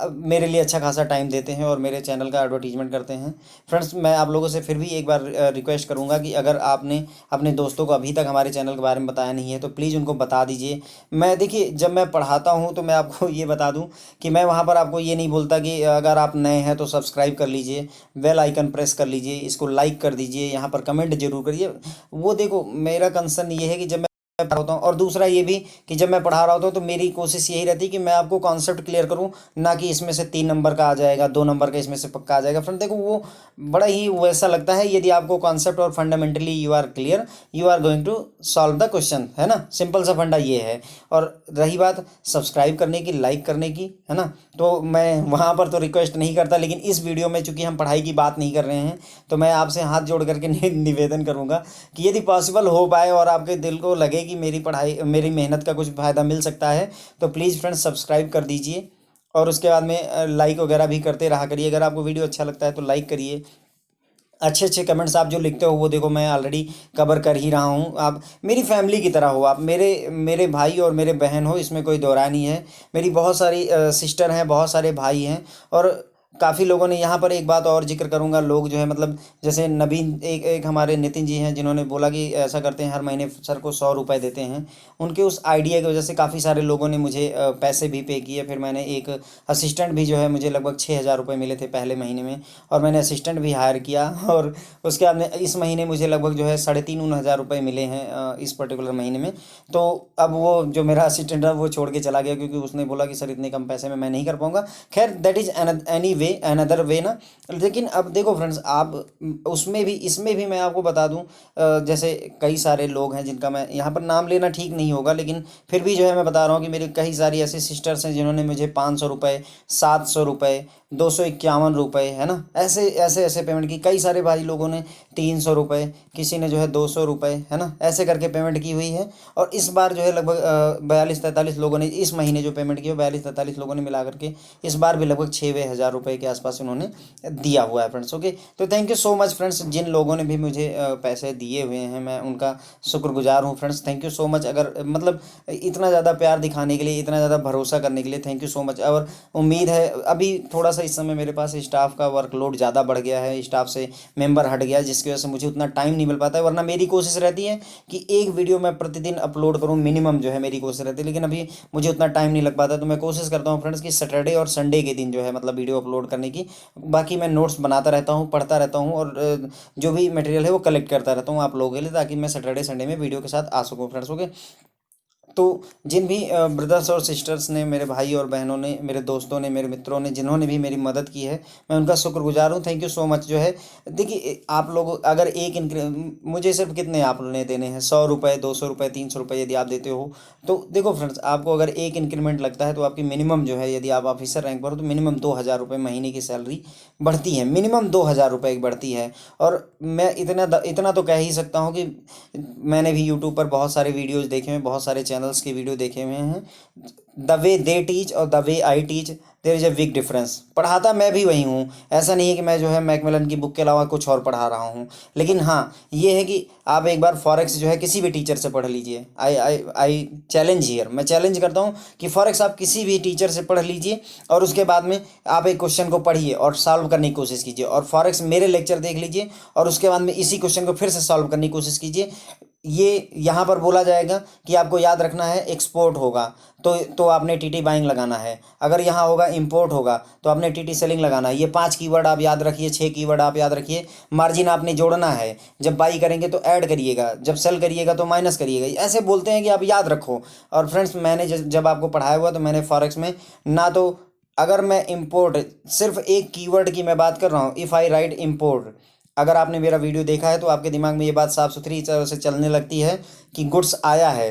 मेरे लिए अच्छा खासा टाइम देते हैं और मेरे चैनल का एडवर्टीजमेंट करते हैं। फ्रेंड्स मैं आप लोगों से फिर भी एक बार रिक्वेस्ट करूंगा कि अगर आपने अपने दोस्तों को अभी तक हमारे चैनल के बारे में बताया नहीं है तो प्लीज़ उनको बता दीजिए। मैं देखिए, जब मैं पढ़ाता हूं तो मैं आपको ये बता दूं कि मैं वहां पर आपको ये नहीं बोलता कि अगर आप नए हैं तो सब्सक्राइब कर लीजिए, बेल आइकन प्रेस कर लीजिए, इसको लाइक कर दीजिए, यहाँ पर कमेंट जरूर करिए। वो देखो, मेरा कंसर्न ये है कि जब मैं पढ़ा होता हूँ, और दूसरा ये भी कि जब मैं पढ़ा रहा होता हूँ तो मेरी कोशिश यही रहती है कि मैं आपको कॉन्सेप्ट क्लियर करूँ, ना कि इसमें से 3 नंबर का आ जाएगा, 2 नंबर का इसमें से पक्का आ जाएगा। फ्रेंड देखो, वो बड़ा ही वैसा लगता है। यदि आपको कॉन्सेप्ट और fundamentally you are clear, you are going to solve the question, है ना, सिंपल सा फंडा ये है। और रही बात सब्सक्राइब करने की, लाइक करने की, है ना, तो मैं वहाँ पर तो रिक्वेस्ट नहीं करता, लेकिन इस वीडियो में चूंकि हम पढ़ाई की बात नहीं कर रहे हैं तो मैं आपसे हाथ जोड़ करके निवेदन करूँगा कि यदि पॉसिबल हो पाए और आपके दिल को लगे कि मेरी पढ़ाई, मेरी मेहनत का कुछ फ़ायदा मिल सकता है, तो प्लीज़ फ्रेंड्स सब्सक्राइब कर दीजिए, और उसके बाद में लाइक वगैरह भी करते रहा करिए। अगर आपको वीडियो अच्छा लगता है तो लाइक करिए। अच्छे अच्छे कमेंट्स आप जो लिखते हो वो देखो मैं ऑलरेडी कवर कर ही रहा हूँ। आप मेरी फैमिली की तरह हो, आप मेरे मेरे भाई और मेरे बहन हो, इसमें कोई दो राय नहीं है। मेरी बहुत सारी सिस्टर हैं, बहुत सारे भाई हैं, और काफ़ी लोगों ने यहाँ पर एक बात और जिक्र करूँगा, लोग जो है मतलब जैसे नवीन, एक एक हमारे नितिन जी हैं जिन्होंने बोला कि ऐसा करते हैं हर महीने सर को 100 रुपये देते हैं। उनके उस आइडिया की वजह से काफ़ी सारे लोगों ने मुझे पैसे भी पे किए। फिर मैंने एक असिस्टेंट भी जो है, मुझे लगभग 6,000 रुपये मिले थे पहले महीने में, और मैंने असिस्टेंट भी हायर किया। और उसके बाद में इस महीने मुझे लगभग जो है 3,500 रुपये मिले हैं इस पर्टिकुलर महीने में। तो अब वो जो मेरा असिस्टेंट है वो छोड़ के चला गया, क्योंकि उसने बोला कि सर इतने कम पैसे में मैं नहीं कर पाऊंगा। खैर that is any way, another way ना। लेकिन अब देखो फ्रेंड्स, आप उसमें भी, इसमें भी मैं आपको बता दूं, जैसे कई सारे लोग हैं जिनका मैं यहाँ पर नाम लेना ठीक नहीं होगा, लेकिन फिर भी जो है मैं बता रहा हूँ कि मेरी कई सारी ऐसी सिस्टर्स हैं जिन्होंने मुझे 500 रुपये, 700 रुपये, 251 रुपये, है ना, ऐसे ऐसे ऐसे पेमेंट की। कई सारे भाई लोगों ने 300 रुपये, किसी ने जो है 200 रुपये, है ना, ऐसे करके पेमेंट की हुई है। और इस बार जो है लगभग 42-43 लोगों ने, इस महीने जो पेमेंट की है 42-43 लोगों ने मिला करके इस बार भी लगभग 6,000 रुपये के आसपास उन्होंने दिया हुआ है फ्रेंड्स। ओके, तो thank you so much friends, जिन लोगों ने भी मुझे पैसे दिए हुए हैं मैं उनका शुक्रगुजार हूँ friends. Thank you so much. अगर मतलब इतना ज़्यादा प्यार दिखाने के लिए, इतना ज़्यादा भरोसा करने के लिए थैंक यू सो मच। और उम्मीद है अभी थोड़ा सा सा इस समय मेरे पास स्टाफ का वर्कलोड ज़्यादा बढ़ गया है, स्टाफ से मेंबर हट गया, जिसकी वजह से मुझे उतना टाइम नहीं मिल पाता है। वरना मेरी कोशिश रहती है कि एक वीडियो मैं प्रतिदिन अपलोड करूँ, मिनिमम जो है मेरी कोशिश रहती है, लेकिन अभी मुझे उतना टाइम नहीं लग पाता। तो मैं कोशिश करता हूँ फ्रेंड्स कि सैटरडे और संडे के दिन जो है मतलब वीडियो अपलोड करने की। बाकी मैं नोट्स बनाता रहता हूँ, पढ़ता रहता हूँ, और जो भी मटेरियल है वो कलेक्ट करता रहता हूँ आप लोगों के लिए, ताकि मैं सैटरडे संडे में वीडियो के साथ आ सकूँ फ्रेंड्स। ओके। तो जिन भी ब्रदर्स और सिस्टर्स ने, मेरे भाई और बहनों ने, मेरे दोस्तों ने, मेरे मित्रों ने, जिन्होंने भी मेरी मदद की है, मैं उनका शुक्रगुजार हूँ। Thank you so much. जो है देखिए, आप लोग अगर एक मुझे सिर्फ कितने आप लोगों ने देने हैं, 100 रुपये, 200 रुपये, 300 रुपये यदि आप देते हो, तो देखो फ्रेंड्स, आपको अगर एक इंक्रीमेंट लगता है तो आपकी मिनिमम जो है, यदि आप ऑफिसर रैंक पर हो तो मिनिमम 2,000 रुपये महीने की सैलरी बढ़ती है, मिनिमम 2,000 रुपये की बढ़ती है। और मैं इतना तो कह ही सकता हूँ कि मैंने भी यूट्यूब पर बहुत सारे वीडियोस देखे हुए हैं, बहुत सारे चैनल्स के वीडियो देखे हुए हैं। द वे दे टीच और the way I teach, there is a big difference. पढ़ाता मैं भी वही हूँ, ऐसा नहीं है कि मैं जो है मैकमिलन की बुक के अलावा कुछ और पढ़ा रहा हूँ। लेकिन हाँ, ये है कि आप एक बार फॉरेक्स जो है किसी भी टीचर से पढ़ लीजिए। आई चैलेंज हियर, मैं चैलेंज करता हूँ कि फॉरेक्स आप किसी भी टीचर से पढ़ लीजिए, और उसके बाद में आप एक क्वेश्चन को पढ़िए और सॉल्व करने की कोशिश कीजिए, और फॉरेक्स मेरे लेक्चर देख लीजिए, और उसके बाद में इसी क्वेश्चन को फिर से सॉल्व करने की कोशिश कीजिए। ये यहाँ पर बोला जाएगा कि आपको याद रखना है, एक्सपोर्ट होगा तो आपने टीटी बाइंग लगाना है, अगर यहाँ होगा इंपोर्ट होगा तो आपने टीटी सेलिंग लगाना है। ये 5 कीवर्ड आप याद रखिए, 6 कीवर्ड आप याद रखिए। मार्जिन आपने जोड़ना है, जब बाई करेंगे तो ऐड करिएगा, जब सेल करिएगा तो माइनस करिएगा। ऐसे बोलते हैं कि आप याद रखो। और फ्रेंड्स, मैंने जब आपको पढ़ाया हुआ, तो मैंने फॉरेक्स में ना तो, अगर मैं इंपोर्ट, सिर्फ एक कीवर्ड की मैं बात कर रहा हूँ, इफ़ आई राइट इंपोर्ट, अगर आपने मेरा वीडियो देखा है तो आपके दिमाग में ये बात साफ सुथरी तरह से चलने लगती है कि गुड्स आया है,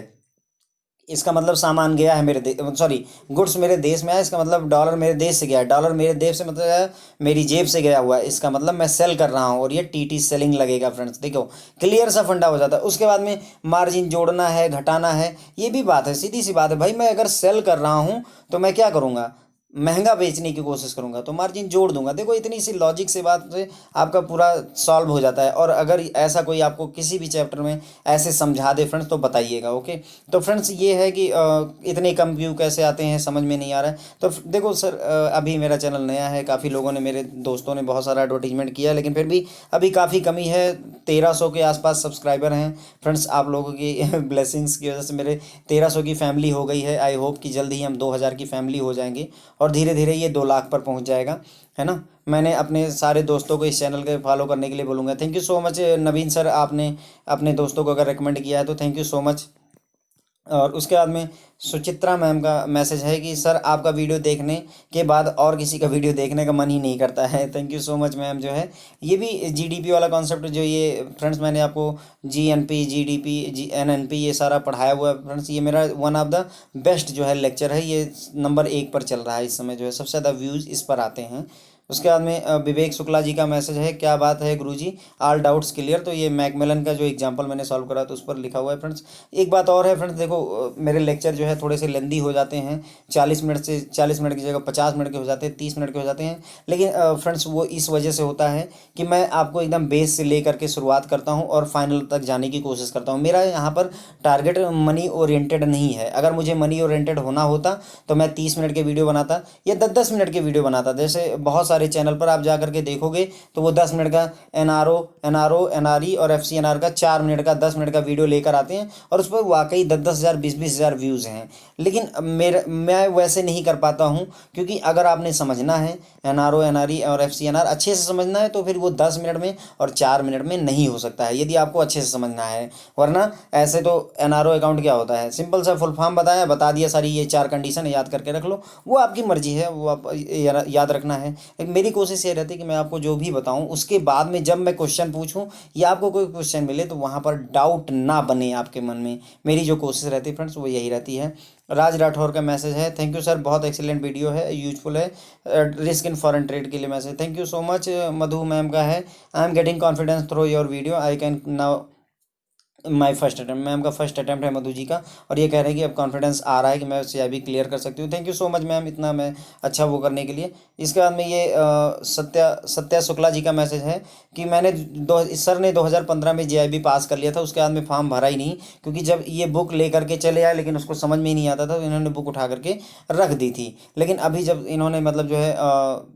इसका मतलब सामान गया है मेरे देश, सॉरी, गुड्स मेरे देश में आया, इसका मतलब डॉलर मेरे देश से गया है, डॉलर मेरे देश से मतलब है मेरी जेब से गया हुआ है, इसका मतलब मैं सेल कर रहा हूँ, और ये टीटी सेलिंग लगेगा फ्रेंड्स। देखो, क्लियर सा फंडा हो जाता है। उसके बाद में मार्जिन जोड़ना है, घटाना है, ये भी बात है, सीधी सी बात है भाई। मैं अगर सेल कर रहा हूँ तो मैं क्या करूँगा, महंगा बेचने की कोशिश करूंगा, तो मार्जिन जोड़ दूंगा। देखो, इतनी सी लॉजिक से बात से आपका पूरा सॉल्व हो जाता है। और अगर ऐसा कोई आपको किसी भी चैप्टर में ऐसे समझा दे फ्रेंड्स, तो बताइएगा। ओके। तो फ्रेंड्स, ये है कि इतने कम व्यू कैसे आते हैं, समझ में नहीं आ रहा है। तो देखो सर, अभी मेरा चैनल नया है, काफ़ी लोगों ने, मेरे दोस्तों ने बहुत सारा एडवर्टीजमेंट किया, लेकिन फिर भी अभी काफ़ी कमी है। 1,300 के आसपास सब्सक्राइबर हैं फ्रेंड्स। आप लोगों की ब्लेसिंग्स की वजह से मेरे 1,300 की फैमिली हो गई है। आई होप कि जल्द ही हम 2,000 की फैमिली हो जाएंगे, और धीरे धीरे ये 2 लाख पर पहुंच जाएगा, है ना। मैंने अपने सारे दोस्तों को इस चैनल के फॉलो करने के लिए बोलूँगा। Thank you so much Naveen sir, आपने अपने दोस्तों को अगर रिकमेंड किया है तो थैंक यू सो मच। और उसके बाद में सुचित्रा मैम का मैसेज है कि सर, आपका वीडियो देखने के बाद और किसी का वीडियो देखने का मन ही नहीं करता है। Thank you so much ma'am. जो है ये भी जीडीपी वाला कॉन्सेप्ट, जो ये फ्रेंड्स मैंने आपको जीएनपी, जीडीपी, जीएनएनपी ये सारा पढ़ाया हुआ है फ्रेंड्स। ये मेरा वन ऑफ द बेस्ट जो है लेक्चर है, ये नंबर 1 पर चल रहा है इस समय, जो है सबसे ज़्यादा व्यूज़ इस पर आते हैं। उसके बाद में विवेक शुक्ला जी का मैसेज है, क्या बात है गुरुजी, ऑल डाउट्स क्लियर। तो ये मैकमिलन का जो एग्जांपल मैंने सॉल्व करा तो उस पर लिखा हुआ है फ्रेंड्स। एक बात और है फ्रेंड्स, देखो, मेरे लेक्चर जो है थोड़े से लेंदी हो जाते हैं, 40 मिनट की जगह 50 मिनट के हो जाते हैं, 30 मिनट के हो जाते हैं। लेकिन फ्रेंड्स, वो इस वजह से होता है कि मैं आपको एकदम बेस से लेकर के शुरुआत करता हूँ और फाइनल तक जाने की कोशिश करता हूँ। मेरा यहाँ पर टारगेट मनी ओरिएंटेड नहीं है। अगर मुझे मनी ओरिएंटेड होना होता तो मैं 30 मिनट के वीडियो बनाता या 10-10 मिनट के वीडियो बनाता। जैसे बहुत सारे चैनल पर आप जा करके देखोगे तो वो 10 मिनट का एनआरओ एनआरई और एफसीएनआर का 4 मिनट का 10 मिनट का वीडियो लेकर आते हैं, और उस पर वाकई 10-10 हज़ार 20-20 हज़ार व्यूज़ हैं। लेकिन मैं वैसे नहीं कर पाता हूँ, क्योंकि अगर आपने समझना है एनआरओ एनआरई और एफसीएनआर अच्छे से समझना है, तो फिर वो 10 मिनट में और 4 मिनट में नहीं हो सकता है, यदि आपको अच्छे से समझना है। वरना ऐसे तो एनआरओ अकाउंट क्या होता है, सिंपल सा फुल फॉर्म बता दिया, सारी ये 4 कंडीशन याद करके रख लो, वो आपकी मर्जी है, वो आप याद रखना है। लेकिन मेरी कोशिश ये रहती है कि मैं आपको जो भी बताऊं, उसके बाद में जब मैं क्वेश्चन पूछूं या आपको कोई क्वेश्चन मिले, तो वहां पर डाउट ना बने आपके मन में। मेरी जो कोशिश रहती है फ्रेंड्स, वो यही रहती है। राज राठौर का मैसेज है, थैंक यू सर, बहुत एक्सीलेंट वीडियो है, यूजफुल है, रिस्क इन फॉरेन ट्रेड के लिए message, thank you so much. Madhu ma'am का है, I am getting confidence through your video, I can now my first attempt, ma'am का first attempt है मधु जी का। और ये कह रहे हैं कि अब कॉन्फिडेंस आ रहा है कि मैं सीआईबी क्लियर कर सकती हूँ। Thank you so much ma'am, इतना मैं अच्छा वो करने के लिए। इसके बाद में ये सत्या सत्या शुक्ला जी का मैसेज है कि मैंने सर ने 2015 में जेआईबी पास कर लिया था, उसके बाद में फॉर्म भरा ही नहीं, क्योंकि जब ये बुक ले करके चले आए लेकिन उसको समझ में ही नहीं आता था, तो इन्होंने बुक उठा करके रख दी थी। लेकिन अभी जब इन्होंने मतलब जो है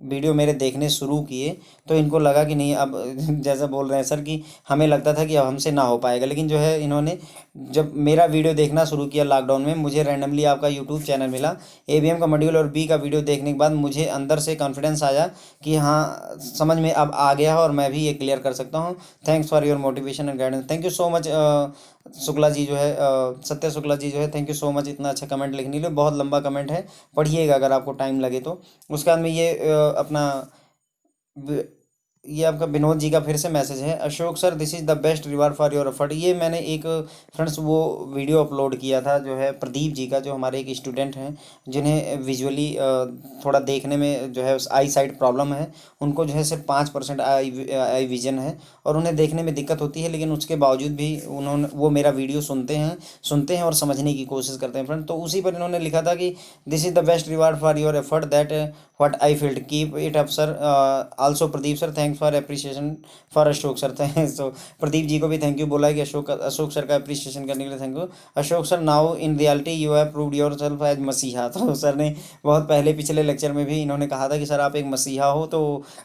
वीडियो मेरे देखने शुरू किए, तो इनको लगा कि नहीं अब जैसा बोल रहे हैं सर कि हमें लगता था कि अब हमसे ना हो पाएगा, लेकिन जो है इन्होंने जब मेरा वीडियो देखना शुरू किया लॉकडाउन में, मुझे रैंडमली आपका यूट्यूब चैनल मिला, एबीएम का मॉड्यूल और बी का वीडियो देखने के बाद मुझे अंदर से कॉन्फिडेंस आया कि हाँ समझ में अब आ गया है और मैं भी ये क्लियर कर सकता हूँ। Thanks for your motivation and guidance. Thank you so much Shukla ji जो है, सत्य शुक्ला जी जो है, थैंक यू सो मच इतना अच्छा कमेंट लिखने के लिए। बहुत लंबा कमेंट है, पढ़िएगा अगर आपको टाइम लगे तो। उसके बाद में ये अपना व- ये आपका विनोद जी का फिर से मैसेज है, Ashok sir this is the best reward for your effort. ये मैंने एक फ्रेंड्स वो वीडियो अपलोड किया था जो है प्रदीप जी का, जो हमारे एक स्टूडेंट हैं जिन्हें विजुअली थोड़ा देखने में जो है आई साइड प्रॉब्लम है। उनको जो है सिर्फ 5% आई विजन है और उन्हें देखने में दिक्कत होती है, लेकिन उसके बावजूद भी उन्होंने वो मेरा वीडियो सुनते हैं और समझने की कोशिश करते हैं फ्रेंड। तो उसी पर इन्होंने लिखा था कि this is the best reward for your effort that what I feeled keep it up sir. Also Pradeep sir thanks for appreciation for Ashok sir. So Pradeep ji को भी थैंक यू बोला है कि अशोक सर का अप्रिसिएशन करने के लिए thank you. Ashok sir now in reality you have proved yourself as मसीहा। तो सर ने बहुत पहले पिछले लेक्चर में भी इन्होंने कहा था कि सर आप एक मसीहा हो, तो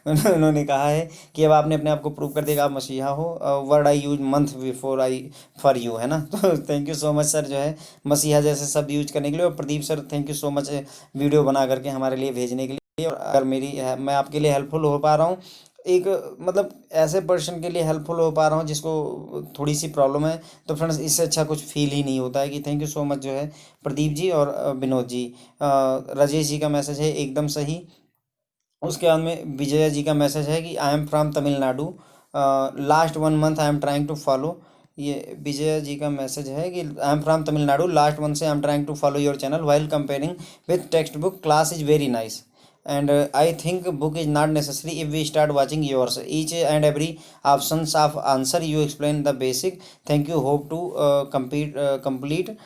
उन्होंने कहा है कि अब आपने अपने आप को प्रूव कर दिया कि आप मसीहा हो। Word I use month before I for you, है ना। तो thank you so much sir जो है मसीहा जैसे शब्द यूज करने के लिए। और Pradeep sir thank you so much video बना करके हमारे लिए भेजने के लिए। और अगर मैं आपके लिए हेल्पफुल हो पा रहा हूँ, एक मतलब ऐसे पर्सन के लिए हेल्पफुल हो पा रहा हूँ जिसको थोड़ी सी प्रॉब्लम है, तो फ्रेंड्स इससे अच्छा कुछ फील ही नहीं होता है। कि थैंक यू सो मच जो है प्रदीप जी और विनोद जी। राजेश जी का मैसेज है एकदम सही। उसके बाद में विजय जी का मैसेज है कि I am from Tamil Nadu, last 1 month I am trying to follow. ये विजय जी का मैसेज है कि I am from Tamil Nadu, last month से I am trying to follow your channel while comparing with text book, class is very nice and I think book is not necessary if we start watching yours each and every options of answer you explain the basic. Thank you, hope to complete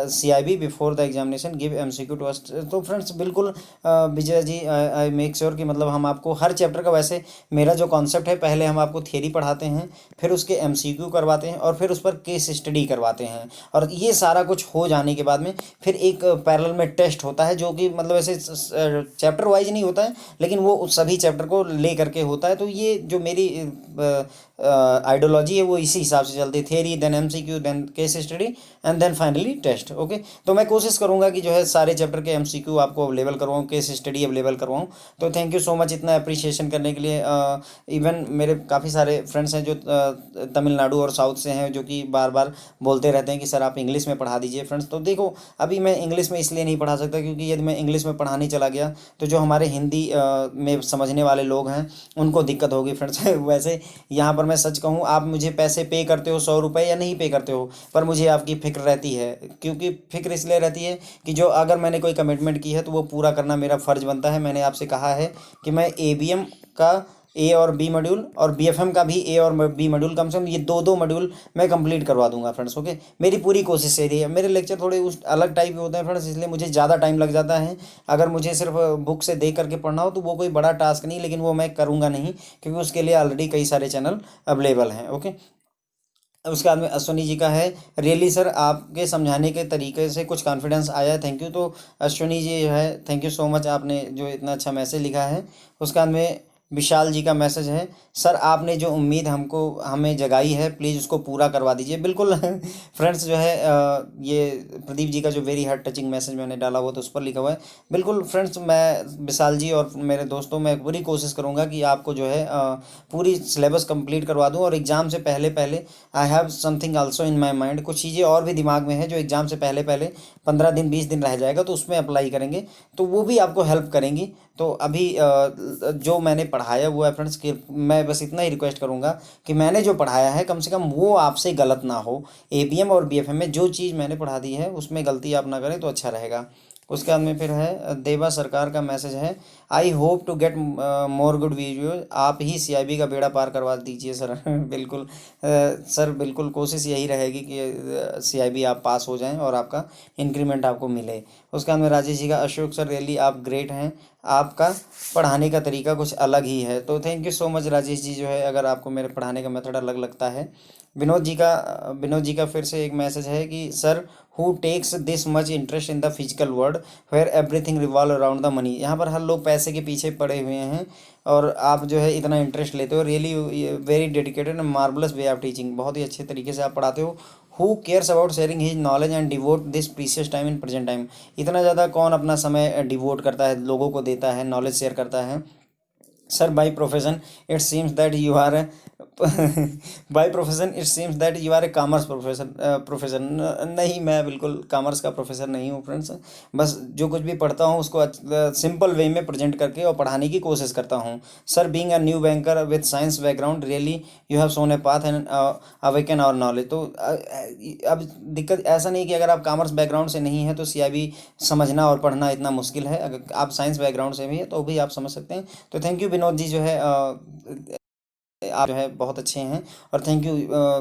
CIB before the examination, give MCQ to us। तो friends बिल्कुल Vijay ji I make sure कि मतलब हम आपको हर chapter का, वैसे मेरा जो कॉन्सेप्ट है पहले हम आपको थियरी पढ़ाते हैं, फिर उसके MCQ करवाते हैं और फिर उस पर केस स्टडी करवाते हैं। और ये सारा कुछ हो जाने के बाद में फिर एक पैरेलल में टेस्ट होता है, जो कि मतलब ऐसे चैप्टर वाइज नहीं होता है, लेकिन वो उस सभी चैप्टर को ले करके होता है। तो ये जो मेरी आइडियोलॉजी है वो इसी हिसाब से चलती है, theory then MCQ then case study and then finally test. Okay, तो मैं कोशिश करूंगा कि जो है सारे चैप्टर के MCQ आपको अवेलेबल करवाऊँ, केस स्टडी अवेलेबल करवाऊँ। तो थैंक यू सो मच इतना अप्रिशिएशन करने के लिए। इवन मेरे काफ़ी सारे फ्रेंड्स हैं जो तमिलनाडु और साउथ से हैं, जो कि बार बार बोलते रहते हैं कि सर आप इंग्लिश में पढ़ा दीजिए। फ्रेंड्स तो देखो अभी मैं इंग्लिश में इसलिए नहीं पढ़ा सकता क्योंकि यदि मैं इंग्लिश में पढ़ाने चला गया तो जो हमारे हिंदी में समझने वाले लोग हैं उनको दिक्कत होगी फ्रेंड्स। वैसे यहाँ पर मैं सच कहूँ, आप मुझे पैसे पे करते हो 100 रुपये या नहीं पे करते हो, पर मुझे आपकी फ़िक्र रहती है। क्योंकि फ़िक्र इसलिए रहती है कि जो अगर मैंने कोई कमिटमेंट की है तो वो पूरा करना मेरा फ़र्ज़ बनता है। मैंने आपसे कहा है कि मैं एबीएम का ए और बी मॉड्यूल और बीएफएम का भी ए और बी मॉड्यूल, कम से कम ये दो दो मॉड्यूल मैं कंप्लीट करवा दूंगा फ्रेंड्स। ओके, मेरी पूरी कोशिश यही है। मेरे लेक्चर थोड़े उस अलग टाइप के होते हैं फ्रेंड्स, इसलिए मुझे ज़्यादा टाइम लग जाता है। अगर मुझे सिर्फ बुक से देख करके पढ़ना हो तो वो कोई बड़ा टास्क नहीं, लेकिन वो मैं करूँगा नहीं क्योंकि उसके लिए ऑलरेडी कई सारे चैनल अवेलेबल हैं। ओके, उसके बाद में अश्विनी जी का है, रियली सर आपके समझाने के तरीके से कुछ कॉन्फिडेंस आया है, थैंक यू। तो अश्विनी जी जो है थैंक यू सो मच, आपने जो इतना अच्छा मैसेज लिखा है। उसके बाद में विशाल जी का मैसेज है, सर आपने जो उम्मीद हमें जगाई है प्लीज़ उसको पूरा करवा दीजिए। बिल्कुल फ्रेंड्स जो है ये प्रदीप जी का जो वेरी हार्ट टचिंग मैसेज मैंने डाला हुआ तो उस पर लिखा हुआ है। बिल्कुल फ्रेंड्स, मैं विशाल जी और मेरे दोस्तों, मैं पूरी कोशिश करूँगा कि आपको जो है पूरी सिलेबस कंप्लीट करवा दूँ। और एग्ज़ाम से पहले पहले I have something also in my mind, कुछ चीज़ें और भी दिमाग में है जो एग्ज़ाम से पहले पहले 15 दिन 20 दिन रह जाएगा तो उसमें अप्लाई करेंगे, तो वो भी आपको हेल्प करेंगी। तो अभी जो मैंने पढ़ाया हुआ है फ्रेंड्स, कि मैं बस इतना ही रिक्वेस्ट करूँगा कि मैंने जो पढ़ाया है कम से कम वो आपसे गलत ना हो। एबीएम और बीएफएम में जो चीज़ मैंने पढ़ा दी है उसमें गलती आप ना करें तो अच्छा रहेगा। उसके बाद में फिर है देवा सरकार का मैसेज है, I hope to get more good video. आप ही सीआईबी का बेड़ा पार करवा दीजिए सर। बिल्कुल सर, बिल्कुल कोशिश यही रहेगी कि सीआईबी आप पास हो जाएं और आपका इंक्रीमेंट आपको मिले। उसके बाद में राजेश जी का, अशोक सर रियली आप ग्रेट हैं, आपका पढ़ाने का तरीका कुछ अलग ही है। तो thank you so much Rajesh ji, जो है अगर आपको मेरे पढ़ाने का मेथड अलग लगता है। विनोद जी का फिर से एक मैसेज है कि sir who takes this much interest in the physical world where everything revolve around the money. यहाँ पर हर लोग पैसे के पीछे पड़े हुए हैं और आप जो है इतना इंटरेस्ट लेते हो। Really very dedicated and marvellous way of teaching. बहुत ही अच्छे तरीके से आप पढ़ाते हो। Who cares about sharing his knowledge and devote this precious time in present time. इतना ज़्यादा कौन अपना समय डिवोट करता है, लोगों को देता है, नॉलेज शेयर करता है। Sir by profession it seems that you are by profession it seems that you are a commerce professor. नहीं, मैं बिल्कुल कॉमर्स का प्रोफेसर नहीं हूँ फ्रेंड्स। बस जो कुछ भी पढ़ता हूँ उसको सिंपल वे में प्रेजेंट करके और पढ़ाने की कोशिश करता हूँ। Sir being a new banker with science background really you have shown a path and awaken our knowledge. तो अब दिक्कत ऐसा नहीं कि अगर आप कॉमर्स बैकग्राउंड से नहीं है तो सीआईबी समझना और पढ़ना इतना मुश्किल है। अगर आप साइंस बैकग्राउंड से भी है तो भी आप समझ सकते हैं। तो थैंक यू विनोद जी, जो है आप जो है बहुत अच्छे हैं। और थैंक यू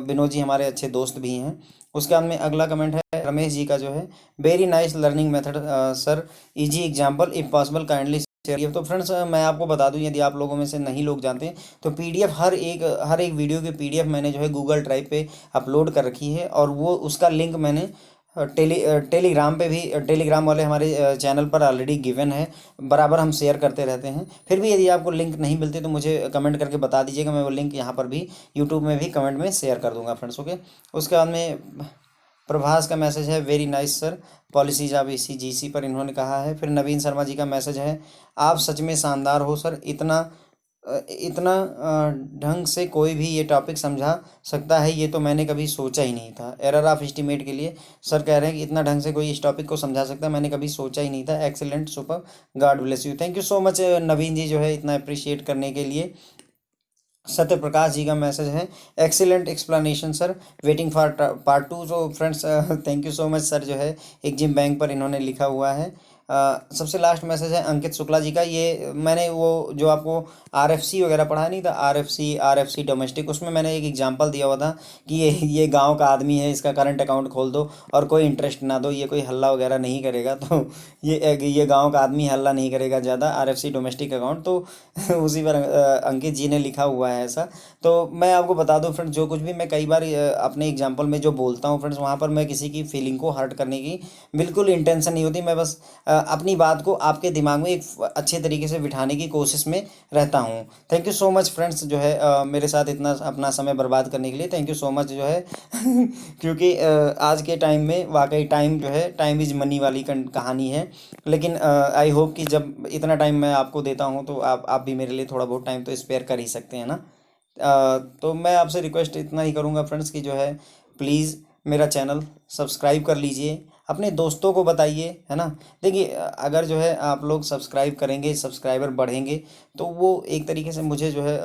विनोद जी, हमारे अच्छे दोस्त भी हैं। उसके बाद में अगला कमेंट है रमेश जी का, जो है very nice learning method sir, easy example if possible kindly share. तो फ्रेंड्स मैं आपको बता दूं, यदि आप लोगों में से नहीं लोग जानते हैं तो पीडीएफ हर एक वीडियो की पीडीएफ मैंने जो है गूगल ड्राइव पे अपलोड कर रखी है। और वो उसका लिंक मैंने टेलीग्राम पे भी, टेलीग्राम वाले हमारे चैनल पर ऑलरेडी गिवन है। बराबर हम शेयर करते रहते हैं। फिर भी यदि आपको लिंक नहीं मिलती तो मुझे कमेंट करके बता दीजिएगा, मैं वो लिंक यहाँ पर भी यूट्यूब में भी कमेंट में शेयर कर दूंगा फ्रेंड्स। ओके। उसके बाद में प्रभास का मैसेज है very nice sir policies of इसी जीसी पर इन्होंने कहा है। फिर नवीन शर्मा जी का मैसेज है, आप सच में शानदार हो सर, इतना ढंग से कोई भी ये टॉपिक समझा सकता है, ये तो मैंने कभी सोचा ही नहीं था। एरर ऑफ एस्टिमेट के लिए सर कह रहे हैं कि इतना ढंग से कोई इस टॉपिक को समझा सकता है, मैंने कभी सोचा ही नहीं था। Excellent, super, God bless you. Thank you so much Naveen ji, जो है इतना अप्रिशिएट करने के लिए। सत्य प्रकाश जी का मैसेज है, excellent explanation sir, waiting for part 2। तो friends thank you so much sir, जो है एग्जिम बैंक पर इन्होंने लिखा हुआ है। सबसे लास्ट मैसेज है अंकित शुक्ला जी का। ये मैंने वो जो आपको आरएफसी वगैरह पढ़ा नहीं था, आरएफसी डोमेस्टिक, उसमें मैंने एक एग्जांपल दिया हुआ था कि ये गांव का आदमी है, इसका करंट अकाउंट खोल दो और कोई इंटरेस्ट ना दो, ये कोई हल्ला वगैरह नहीं करेगा। तो ये गांव का आदमी हल्ला नहीं करेगा ज़्यादा, आरएफसी डोमेस्टिक अकाउंट। तो उसी पर अंकित जी ने लिखा हुआ है ऐसा। तो मैं आपको बता दूं फ्रेंड्स, जो कुछ भी मैं कई बार अपने एग्जांपल में जो बोलता हूं फ्रेंड्स, वहां पर मैं किसी की फीलिंग को हर्ट करने की बिल्कुल इंटेंशन नहीं होती। मैं बस अपनी बात को आपके दिमाग में एक अच्छे तरीके से बिठाने की कोशिश में रहता हूँ। Thank you so much friends, जो है मेरे साथ इतना अपना समय बर्बाद करने के लिए थैंक यू सो मच, जो है क्योंकि आज के टाइम में वाकई टाइम जो है, टाइम इज़ मनी वाली कहानी है। लेकिन आई होप कि जब इतना टाइम मैं आपको देता हूँ तो आप भी मेरे लिए थोड़ा बहुत टाइम तो स्पेयर कर ही सकते हैं ना। तो मैं आपसे रिक्वेस्ट इतना ही करूँगा फ्रेंड्स कि जो है प्लीज़ मेरा चैनल सब्सक्राइब कर लीजिए, अपने दोस्तों को बताइए, है ना। देखिए अगर जो है आप लोग सब्सक्राइब करेंगे, सब्सक्राइबर बढ़ेंगे, तो वो एक तरीके से मुझे जो है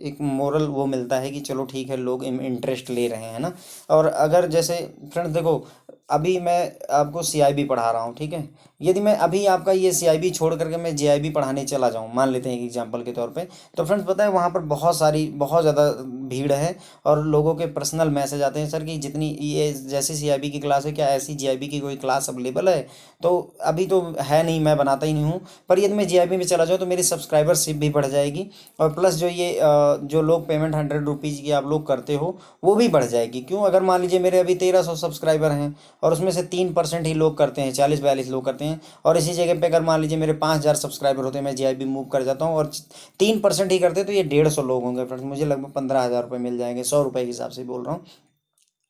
एक मोरल वो मिलता है कि चलो ठीक है, लोग इंटरेस्ट ले रहे हैं ना। और अगर जैसे फ्रेंड्स देखो, अभी मैं आपको सीआईबी पढ़ा रहा हूँ, ठीक है। यदि मैं अभी आपका ये सीआईबी छोड़ करके मैं जेआईबी पढ़ाने चला जाऊँ, मान लेते हैं एक एग्जांपल के तौर पे, तो फ्रेंड्स पता है वहाँ पर बहुत ज़्यादा भीड़ है और लोगों के पर्सनल मैसेज आते हैं, सर कि जितनी ये जैसी सीआईबी की क्लास है, क्या ऐसी जेआईबी की कोई क्लास अवेलेबल है। तो अभी तो है नहीं, मैं बनाता ही नहीं हूँ। पर यदि मैं जेआईबी में चला जाऊँ तो मेरी सब्सक्राइबरशिप भी बढ़ जाएगी और प्लस जो लोग पेमेंट 100 रुपीज़ की आप लोग करते हो वो भी बढ़ जाएगी। क्यों? अगर मान लीजिए मेरे अभी 1300 सब्सक्राइबर हैं और उसमें से 3% ही लोग करते हैं, 40-42 लोग करते हैं, और इसी जगह पे अगर मान लीजिए मेरे 5000 सब्सक्राइबर होते हैं, मैं जेआईबी मूव कर जाता हूँ और 3% ही करते, तो ये 150 लोग होंगे फ्रेंड्स, मुझे लगभग 15,000 रुपये मिल जाएंगे, 100 रुपये के हिसाब से बोल रहा हूँ।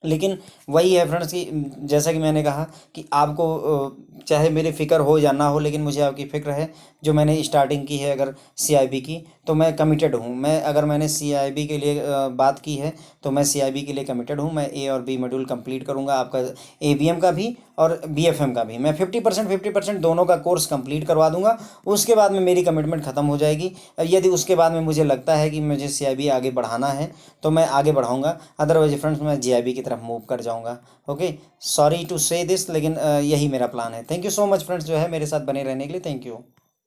लेकिन वही है फ्रेंड्स कि जैसा कि मैंने कहा कि आपको चाहे मेरी फ़िक्र हो या ना हो, लेकिन मुझे आपकी फ़िक्र है। जो मैंने स्टार्टिंग की है अगर सीआईबी की, तो मैं कमिटेड हूँ। मैं अगर मैंने सीआईबी के लिए बात की है तो मैं सीआईबी के लिए कमिटेड हूँ। मैं ए और बी मॉड्यूल कंप्लीट करूँगा, आपका एबीएम का भी और बीएफएम का भी। मैं 50% दोनों का कोर्स कंप्लीट करवा दूंगा। उसके बाद में मेरी कमिटमेंट ख़त्म हो जाएगी। यदि उसके बाद में मुझे लगता है कि मुझे सीआईबी आगे बढ़ाना है तो मैं आगे बढ़ाऊंगा, अदरवाइज फ्रेंड्स मैं जीआईबी की तरफ मूव कर जाऊंगा। ओके, सॉरी टू से दिस, लेकिन यही मेरा प्लान है। Thank you so much friends, जो है मेरे साथ बने रहने के लिए। Thank you.